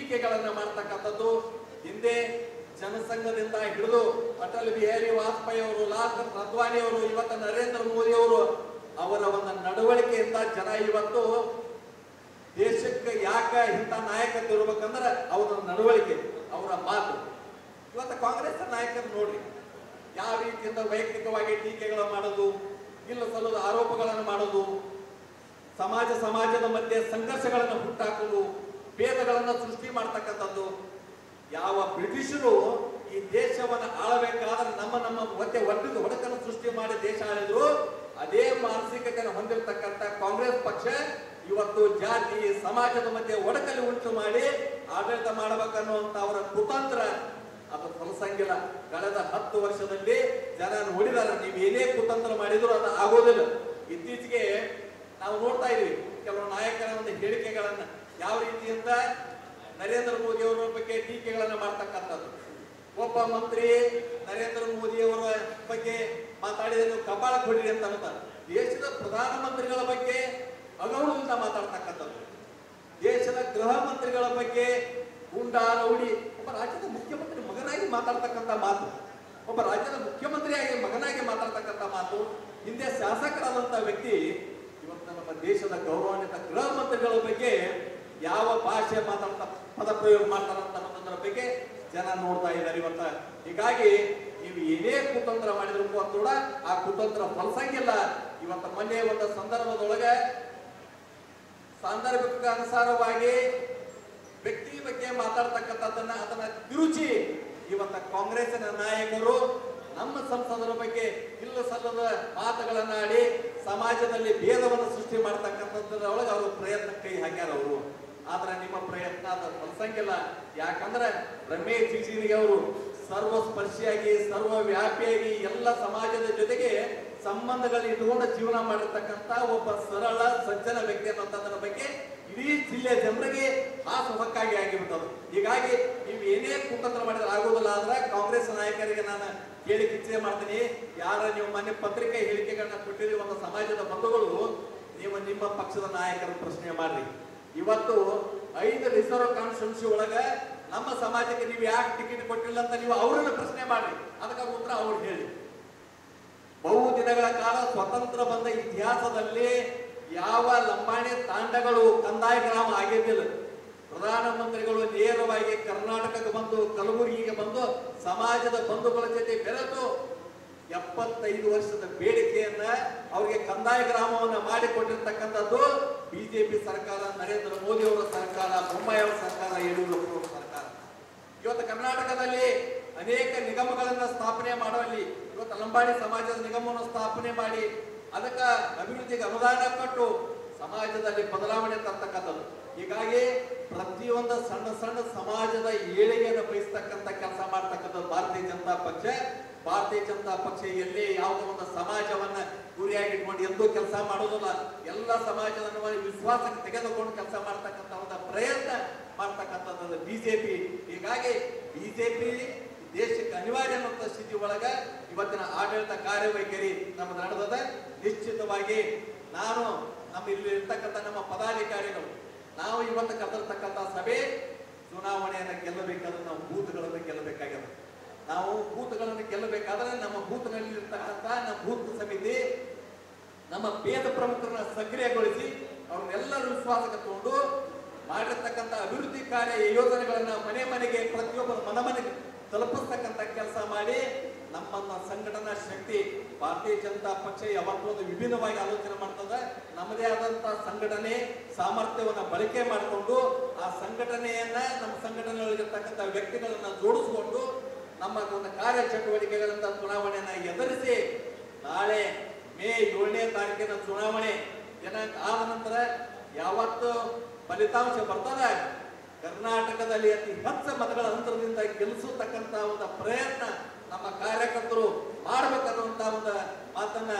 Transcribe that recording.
ಟೀಕೆಗಳನ್ನ ಮಾಡ್ತಕ್ಕಂಥದ್ದು. ಹಿಂದೆ ಜನಸಂಘದಿಂದ ಹಿಡಿದು ಅಟಲ್ ಬಿಹಾರಿ ವಾಜಪೇಯಿ ಅವರು, ಲಾಲ್ ಅದ್ವಾನಿ ಅವರು, ಇವತ್ತು ನರೇಂದ್ರ ಮೋದಿ ಅವರು, ಅವರ ಒಂದು ನಡವಳಿಕೆಯಿಂದ ಜನ ಇವತ್ತು ದೇಶಕ್ಕೆ ಯಾಕೆ ಇಂಥ ನಾಯಕತ್ವ ಇರ್ಬೇಕಂದ್ರೆ ಅವರ ನಡವಳಿಕೆ, ಅವರ ಮಾತು. ಇವತ್ತು ಕಾಂಗ್ರೆಸ್ ನಾಯಕರು ನೋಡ್ರಿ ಯಾವ ರೀತಿಯಿಂದ ವೈಯಕ್ತಿಕವಾಗಿ ಟೀಕೆಗಳು ಮಾಡೋದು, ಇಲ್ಲ ಸಲ್ಲದ ಆರೋಪಗಳನ್ನು ಮಾಡೋದು, ಸಮಾಜದ ಮಧ್ಯೆ ಸಂಘರ್ಷಗಳನ್ನು ಹುಟ್ಟಾಕೋದು, ಭೇದಗಳನ್ನು ಸೃಷ್ಟಿ ಮಾಡ್ತಕ್ಕಂಥದ್ದು. ಯಾವ ಬ್ರಿಟಿಷರು ಈ ದೇಶವನ್ನು ಆಳಬೇಕಾದ್ರೆ ನಮ್ಮ ಮಧ್ಯೆ ಒಡಕನ್ನು ಸೃಷ್ಟಿ ಮಾಡಿ ದೇಶ ಆಳಿದ್ರು, ಅದೇ ಮಾನಸಿಕತೆಯನ್ನು ಹೊಂದಿರತಕ್ಕಂಥ ಕಾಂಗ್ರೆಸ್ ಪಕ್ಷ ಇವತ್ತು ಜಾತಿ ಸಮಾಜದ ಮಧ್ಯೆ ಒಡಕಲ್ಲಿ ಉಂಟು ಮಾಡಿ ಆಡಳಿತ ಮಾಡಬೇಕನ್ನುವಂತ ಅವರ ಕುತಂತ್ರ ಅದು ಫಲಸಂಗಿಲ್ಲ. ಕಳೆದ 10 ವರ್ಷದಲ್ಲಿ ಜನ ನೋಡಿದಾರೆ, ನೀವು ಏನೇ ಕುತಂತ್ರ ಮಾಡಿದ್ರು ಅದು ಆಗೋದಿಲ್ಲ. ಇತ್ತೀಚೆಗೆ ನಾವು ನೋಡ್ತಾ ಇದೀವಿ ಕೆಲವು ನಾಯಕರ ಒಂದು ಹೇಳಿಕೆಗಳನ್ನ, ಯಾವ ರೀತಿಯಿಂದ ನರೇಂದ್ರ ಮೋದಿ ಅವರ ಬಗ್ಗೆ ಟೀಕೆಗಳನ್ನ ಮಾಡ್ತಕ್ಕಂಥದ್ದು. ಒಬ್ಬ ಮಂತ್ರಿ ನರೇಂದ್ರ ಮೋದಿ ಅವರ ಬಗ್ಗೆ ಮಾತಾಡಿದ ನೀವು ಕಪಾಳ ಕೊಡಿರಿ ಅಂತ ಅಂತಾರೆ. ದೇಶದ ಪ್ರಧಾನಮಂತ್ರಿಗಳ ಬಗ್ಗೆ ಅಗೌರವದಿಂದ ಮಾತಾಡ್ತಕ್ಕಂಥದ್ದು, ದೇಶದ ಗೃಹ ಮಂತ್ರಿಗಳ ಬಗ್ಗೆ ಗುಂಡಾ ರೌಡಿ, ಒಬ್ಬ ರಾಜ್ಯದ ಮುಖ್ಯಮಂತ್ರಿ ಮಗನಾಗಿ ಮಾತಾಡ್ತಕ್ಕಂಥ ಮಾತು, ಒಬ್ಬ ರಾಜ್ಯದ ಮುಖ್ಯಮಂತ್ರಿಯಾಗಿ ಮಗನಾಗಿ ಮಾತಾಡ್ತಕ್ಕಂಥ ಮಾತು. ಹಿಂದೆ ಶಾಸಕರಾದಂಥ ವ್ಯಕ್ತಿ ಇವತ್ತು ನಮ್ಮ ದೇಶದ ಗೌರವಾನ್ವಿತ ಗೃಹ ಮಂತ್ರಿಗಳ ಬಗ್ಗೆ ಯಾವ ಭಾಷೆ ಪದ ಪ್ರಯೋಗ ಮಾಡ್ತಾರಂತ ಅನ್ನೋದ್ರ ಬಗ್ಗೆ ಜನ ನೋಡ್ತಾ ಇದ್ದಾರೆ ಇವತ್ತ. ಹೀಗಾಗಿ ನೀವು ಏನೇ ಕುತಂತ್ರ ಮಾಡಿದ್ರು ಕೂಡ ಆ ಕುತಂತ್ರ ಫಲಸಂಗಿಲ್ಲ. ಇವತ್ತು ಮೊನ್ನೆ ಒಂದು ಸಂದರ್ಭದೊಳಗೆ ಸಾಂದರ್ಭಿಕ ಅನುಸಾರವಾಗಿ ವ್ಯಕ್ತಿ ಬಗ್ಗೆ ಮಾತಾಡ್ತಕ್ಕಂಥದ್ದನ್ನ ಅದನ್ನ ತಿರುಚಿ ಇವತ್ತ ಕಾಂಗ್ರೆಸ್ಸಿನ ನಾಯಕರು ನಮ್ಮ ಸಂಸದರ ಬಗ್ಗೆ ಇಲ್ಲ ಸಲ್ಲದ ಮಾತುಗಳನ್ನಾಡಿ ಸಮಾಜದಲ್ಲಿ ಭೇದವನ್ನು ಸೃಷ್ಟಿ ಮಾಡ್ತಕ್ಕಂಥದ್ರೊಳಗೆ ಅವರು ಪ್ರಯತ್ನ ಕೈ ಹಾಕ್ಯಾರ ಅವರು. ಆದ್ರೆ ನಿಮ್ಮ ಪ್ರಯತ್ನ ಅದು ಫಲಸಂಗಿಲ್ಲ. ಯಾಕಂದ್ರೆ ರಮೇಶ್ ಜಿಗಜಿಣಗಿ ಅವರು ಸರ್ವಸ್ಪರ್ಶಿಯಾಗಿ ಸರ್ವವ್ಯಾಪಿಯಾಗಿ ಎಲ್ಲ ಸಮಾಜದ ಜೊತೆಗೆ ಸಂಬಂಧಗಳು ಇಟ್ಕೊಂಡು ಜೀವನ ಮಾಡಿರ್ತಕ್ಕಂಥ ಒಬ್ಬ ಸರಳ ಸಜ್ಜನ ವ್ಯಕ್ತಿ ಅನ್ನೋದ್ರ ಬಗ್ಗೆ ಇಡೀ ಜಿಲ್ಲೆ ಜನರಿಗೆ ಹಾಸುಹೊಕ್ಕಾಗಿ ಆಗಿಬಿಟ್ಟದು. ಹೀಗಾಗಿ ನೀವು ಏನೇ ಕುತಂತ್ರ ಮಾಡಿದ್ರೆ ಆಗೋದಿಲ್ಲ. ಆದ್ರೆ ಕಾಂಗ್ರೆಸ್ ನಾಯಕರಿಗೆ ನಾನು ಹೇಳಿಕೆ ಇಚ್ಛೆ ಮಾಡ್ತೀನಿ, ಯಾರ ನೀವು ಮೊನ್ನೆ ಪತ್ರಿಕೆ ಹೇಳಿಕೆಗಳನ್ನ ಕೊಟ್ಟಿರಿ ಒಂದು ಸಮಾಜದ ಬಂಧುಗಳು, ನೀವು ನಿಮ್ಮ ಪಕ್ಷದ ನಾಯಕರ ಪ್ರಶ್ನೆ ಮಾಡ್ರಿ. ಇವತ್ತು 5 ರಿಸರ್ವ್ ಕಾನ್ಸ್ಟಿಟ್ಯೂನ್ಸಿ ಒಳಗ ನಮ್ಮ ಸಮಾಜಕ್ಕೆ ನೀವು ಯಾಕೆ ಟಿಕೆಟ್ ಕೊಟ್ಟಿಲ್ಲ ಅಂತ ನೀವು ಅವರನ್ನ ಪ್ರಶ್ನೆ ಮಾಡ್ರಿ, ಅದಕ್ಕೆ ಉತ್ತರ ಅವ್ರು ಹೇಳಿ. ಬಹು ದಿನಗಳ ಕಾಲ ಸ್ವತಂತ್ರ ಬಂದ ಇತಿಹಾಸದಲ್ಲಿ ಯಾವ ಲಂಬಾಣಿ ತಾಂಡಗಳು ಕಂದಾಯ ಗ್ರಾಮ ಆಗಿದ್ದಿಲ್ಲ. ಪ್ರಧಾನಮಂತ್ರಿಗಳು ನೇರವಾಗಿ ಕರ್ನಾಟಕಕ್ಕೆ ಬಂದು ಕಲಬುರಗಿಗೆ ಬಂದು ಸಮಾಜದ ಬಂಧುಗಳ ಜೊತೆ ಬೆರೆತು 75 ವರ್ಷದ ಬೇಡಿಕೆಯನ್ನ ಅವರಿಗೆ ಕಂದಾಯ ಗ್ರಾಮವನ್ನು ಮಾಡಿಕೊಟ್ಟಿರ್ತಕ್ಕಂಥದ್ದು ಬಿಜೆಪಿ ಸರ್ಕಾರ, ನರೇಂದ್ರ ಮೋದಿ ಅವರ ಸರ್ಕಾರ, ಬೊಮ್ಮಾಯಿ ಅವರ ಸರ್ಕಾರ, ಯಡಿಯೂರಪ್ಪ ಅವರ ಸರ್ಕಾರ. ಇವತ್ತು ಕರ್ನಾಟಕದಲ್ಲಿ ಅನೇಕ ನಿಗಮಗಳನ್ನ ಸ್ಥಾಪನೆ ಮಾಡುವಲ್ಲಿ ಇವತ್ತು ಲಂಬಾಣಿ ಸಮಾಜದ ನಿಗಮವನ್ನು ಸ್ಥಾಪನೆ ಮಾಡಿ ಅದಕ್ಕೆ ಅಭಿವೃದ್ಧಿಗೆ ಅನುದಾನ ಕೊಟ್ಟು ಸಮಾಜದಲ್ಲಿ ಬದಲಾವಣೆ ತರ್ತಕ್ಕಂಥದ್ದು. ಹೀಗಾಗಿ ಪ್ರತಿಯೊಂದು ಸಣ್ಣ ಸಣ್ಣ ಸಮಾಜದ ಏಳಿಗೆಯನ್ನು ಬಯಸ್ತಕ್ಕಂಥ ಕೆಲಸ ಮಾಡ್ತಕ್ಕಂಥದ್ದು ಭಾರತೀಯ ಜನತಾ ಪಕ್ಷ. ಭಾರತೀಯ ಜನತಾ ಪಕ್ಷ ಎಲ್ಲಿ ಯಾವುದೋ ಒಂದು ಸಮಾಜವನ್ನ ಗುರಿಯಾಗಿಟ್ಕೊಂಡು ಎಂದೂ ಕೆಲಸ ಮಾಡೋದಿಲ್ಲ. ಎಲ್ಲ ಸಮಾಜವನ್ನು ವಿಶ್ವಾಸಕ್ಕೆ ತೆಗೆದುಕೊಂಡು ಕೆಲಸ ಮಾಡ್ತಕ್ಕಂಥ ಒಂದು ಪ್ರಯತ್ನ ಮಾಡ್ತಕ್ಕಂಥದ್ದು ಬಿಜೆಪಿ. ಹೀಗಾಗಿ ಬಿಜೆಪಿ ದೇಶಕ್ಕೆ ಅನಿವಾರ್ಯ ಅನ್ನುವಂಥ ಸ್ಥಿತಿ ಒಳಗ ಇವತ್ತಿನ ಆಡಳಿತ ಕಾರ್ಯವೈಖರಿ ನಮ್ಮದು ನಡೆದದ. ನಿಶ್ಚಿತವಾಗಿ ನಾನು ನಮ್ಮ ಇಲ್ಲಿ ಇರ್ತಕ್ಕಂಥ ನಮ್ಮ ಪದಾಧಿಕಾರಿಗಳು ನಾವು ಇವತ್ತು ಕರೆದಿರ್ತಕ್ಕಂಥ ಸಭೆ ಚುನಾವಣೆಯನ್ನು ಗೆಲ್ಲಬೇಕಾದ್ರೆ ನಾವು ಬೂತ್ಗಳನ್ನು ಗೆಲ್ಲಬೇಕಾಗಿದೆ. ನಾವು ಬೂತ್ಗಳನ್ನು ಗೆಲ್ಲಬೇಕಾದ್ರೆ ನಮ್ಮ ಬೂತ್ನಲ್ಲಿ ಇರ್ತಕ್ಕಂಥ ನಮ್ಮ ಬೂತ್ ಸಮಿತಿ ನಮ್ಮ ಭೇದ ಪ್ರಮುಖರನ್ನ ಸಕ್ರಿಯಗೊಳಿಸಿ ಅವ್ರನ್ನೆಲ್ಲರೂ ವಿಶ್ವಾಸಕ್ಕೆ ತಗೊಂಡು ಮಾಡಿರ್ತಕ್ಕಂಥ ಅಭಿವೃದ್ಧಿ ಕಾರ್ಯ ಯೋಜನೆಗಳನ್ನ ಮನೆ ಮನೆಗೆ ಪ್ರತಿಯೊಬ್ಬರ ಮನೆಗೆ ತಲುಪಿಸ್ತಕ್ಕಂಥ ಕೆಲಸ ಮಾಡಿ ನಮ್ಮನ್ನ ಸಂಘಟನಾ ಶಕ್ತಿ ಭಾರತೀಯ ಜನತಾ ಪಕ್ಷ ಯಾವತ್ತೂ ಒಂದು ವಿಭಿನ್ನವಾಗಿ ಆಲೋಚನೆ ಮಾಡ್ತದೆ. ನಮ್ಮದೇ ಆದಂತಹ ಸಂಘಟನೆ ಸಾಮರ್ಥ್ಯವನ್ನ ಬಳಕೆ ಮಾಡಿಕೊಂಡು ಆ ಸಂಘಟನೆಯನ್ನ ನಮ್ಮ ಸಂಘಟನೆಯಲ್ಲಿರ್ತಕ್ಕಂಥ ವ್ಯಕ್ತಿಗಳನ್ನ ಜೋಡಿಸಿಕೊಂಡು ನಮ್ಮ ಒಂದು ಕಾರ್ಯ ಚಟುವಟಿಕೆಗಳಿಂದ ಚುನಾವಣೆಯನ್ನ ಎದುರಿಸಿ ನಾಳೆ ಮೇ 7ನೇ ತಾರೀಕಿನ ಚುನಾವಣೆ ದಿನಾಂಕ ಆದ ನಂತರ ಯಾವತ್ತು ಫಲಿತಾಂಶ ಬರ್ತದೆ ಕರ್ನಾಟಕದಲ್ಲಿ ಅತಿ ಹೆಚ್ಚು ಮತಗಳ ಅಂತರದಿಂದ ಗೆಲ್ಲಿಸತಕ್ಕಂತ ಒಂದು ಪ್ರಯತ್ನ ನಮ್ಮ ಕಾರ್ಯಕರ್ತರು ಮಾಡಬೇಕನ್ನುವಂತ ಒಂದು ಮಾತನ್ನ